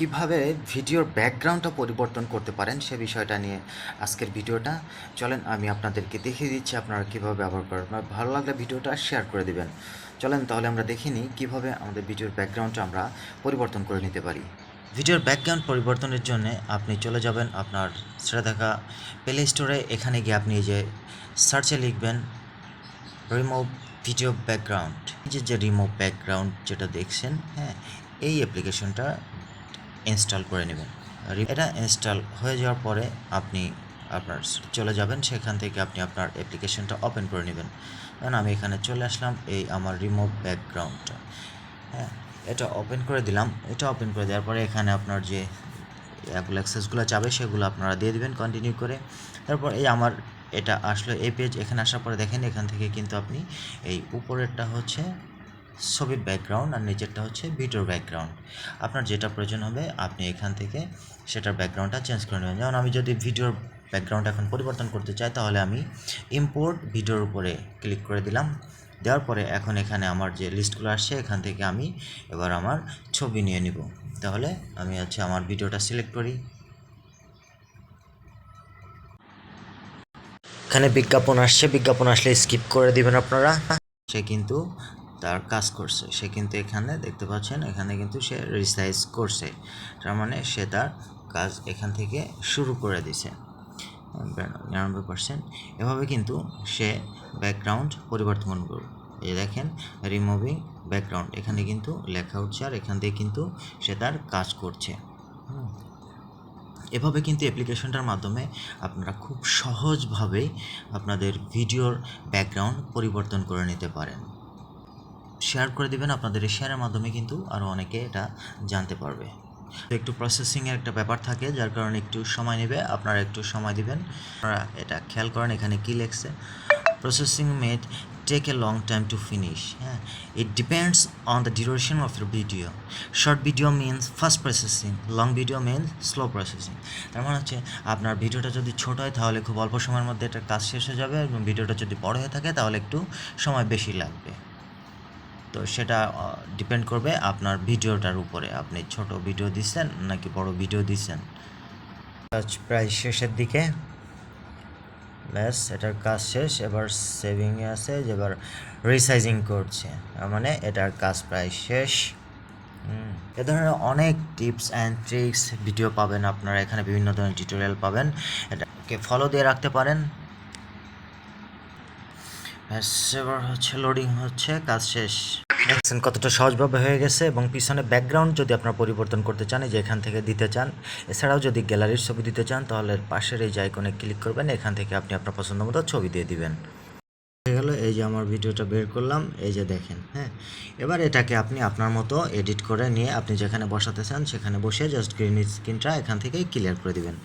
কিভাবে ভিডিওর ব্যাকগ্রাউন্ডটা পরিবর্তন করতে পারেন সে বিষয়টা নিয়ে আজকের ভিডিওটা। চলেন আমি আপনাদেরকে দেখিয়ে দিচ্ছি আপনারা কীভাবে ব্যবহার করবেন। ভালো লাগলে ভিডিওটা শেয়ার করে দিবেন। চলেন তাহলে আমরা দেখে নিই কীভাবে আমাদের ভিডিওর ব্যাকগ্রাউন্ডটা আমরা পরিবর্তন করে নিতে পারি। ভিডিওর ব্যাকগ্রাউন্ড পরিবর্তনের জন্য আপনি চলে যাবেন আপনার ছেড়ে থাকা প্লে স্টোরে। এখানে গিয়ে আপনি যে সার্চে লিখবেন রিমুভ ভিডিও ব্যাকগ্রাউন্ড। যে রিমুভ ব্যাকগ্রাউন্ড যেটা দেখছেন, হ্যাঁ, এই অ্যাপ্লিকেশনটা ইনস্টল করে নেবেন। এটা ইনস্টল হয়ে যাওয়ার পরে আপনি আপনার চলে যাবেন, সেখান থেকে আপনি আপনার অ্যাপ্লিকেশনটা ওপেন করে নেবেন। কারণ আমি এখানে চলে আসলাম, এই আমার রিমুভ ব্যাকগ্রাউন্ডটা, হ্যাঁ, এটা ওপেন করে দিলাম। এটা ওপেন করে দেওয়ার পরে এখানে আপনার যে অ্যাপল অ্যাক্সেসগুলো চাবে সেগুলো আপনারা দিয়ে দেবেন কন্টিনিউ করে। তারপর এই আমার এটা আসলে এই পেজ। এখানে আসার পরে দেখেন এখান থেকে কিন্তু আপনি এই উপরেরটা হচ্ছে ছবির ব্যাকগ্রাউন্ড আর নিচেরটা হচ্ছে ভিডিওর ব্যাকগ্রাউন্ড। আপনার যেটা প্রয়োজন হবে আপনি এখান থেকে সেটার ব্যাকগ্রাউন্ডটা চেঞ্জ করে নেবেন। যেমন আমি যদি ভিডিওর ব্যাকগ্রাউন্ড এখন পরিবর্তন করতে চাই তাহলে আমি ইম্পোর্ট ভিডিওর উপরে ক্লিক করে দিলাম। দেওয়ার পরে এখন এখানে আমার যে লিস্টগুলো আসছে এখান থেকে আমি এবার আমার ছবি নিয়ে নিব। তাহলে আমি আমার ভিডিওটা সিলেক্ট করি। এখানে বিজ্ঞাপন আসছে, বিজ্ঞাপন আসলে স্কিপ করে দিবেন আপনারা। সে কিন্তু তার কাজ করছে, সে কিন্তু এখানে দেখতে পাচ্ছেন এখানে কিন্তু সে রিসাইজ করছে, তার মানে সে তার কাজ এখান থেকে শুরু করে দিছে 99%। এভাবে কিন্তু সে ব্যাকগ্রাউন্ড পরিবর্তন করবে। এই দেখেন রিমুভিং ব্যাকগ্রাউন্ড, এখানে কিন্তু লেখা উঠছে আর এখান থেকে কিন্তু সে তার কাজ করছে। এভাবে কিন্তু অ্যাপ্লিকেশনটার মাধ্যমে আপনারা খুব সহজভাবেই আপনাদের ভিডিওর ব্যাকগ্রাউন্ড পরিবর্তন করে নিতে পারেন। শেয়ার করে দিবেন, আপনাদের এই শেয়ারের মাধ্যমে কিন্তু আরও অনেকে এটা জানতে পারবে। তো একটু প্রসেসিংয়ের একটা ব্যাপার থাকে, যার কারণে একটু সময় নেবে, আপনারা একটু সময় দিবেন। আপনারা এটা খেয়াল করেন এখানে কী লেখছে, processing made take a long time to finish. It depends on the duration of your video. Short video means fast processing, long video means slow processing. তার মানে হচ্ছে আপনার ভিডিওটা যদি ছোট হয় তাহলে খুব অল্প সময়ের মধ্যে এটা কাজ শেষ হয়ে যাবে, এবং ভিডিওটা যদি বড় হয়ে থাকে তাহলে একটু সময় বেশি লাগবে। তো সেটা ডিপেন্ড করবে আপনার ভিডিওটার উপরে, আপনি ছোট ভিডিও দিচ্ছেন নাকি বড় ভিডিও দিচ্ছেন। প্রায় শেষের দিকে, ব্যাস এটার কাজ শেষ। এবার সেভিংয়ে আছে, এবার রিসাইজিং করছে, মানে এটার কাজ প্রায় শেষ। এ ধরনের অনেক টিপস অ্যান্ড ট্রিক্স ভিডিও পাবেন আপনারা এখানে, বিভিন্ন ধরনের টিউটোরিয়াল পাবেন, এটাকে ফলো দিয়ে রাখতে পারেন। ব্যাস এবার লোডিং হচ্ছে, কাজ শেষ। দেখছেন কতটা সহজভাবে হয়ে গেছে। এবং পিছনে ব্যাকগ্রাউন্ড যদি আপনারা পরিবর্তন করতে চান, এই যে এখান থেকে দিতে চান, এছাড়াও যদি গ্যালারির ছবি দিতে চান তাহলে পাশের এই যে আইকনে ক্লিক করবেন, এখান থেকে আপনি আপনার পছন্দ মতো ছবি দিয়ে দিবেন। হয়ে গেল, এই যে আমার ভিডিওটা বের করলাম, এই যে দেখেন, হ্যাঁ। এবার এটাকে আপনি আপনার মতো এডিট করে নিয়ে আপনি যেখানে বসাতে চান সেখানে বসে জাস্ট গ্রিন স্ক্রিনটা এখান থেকেই ক্লিয়ার করে দিবেন।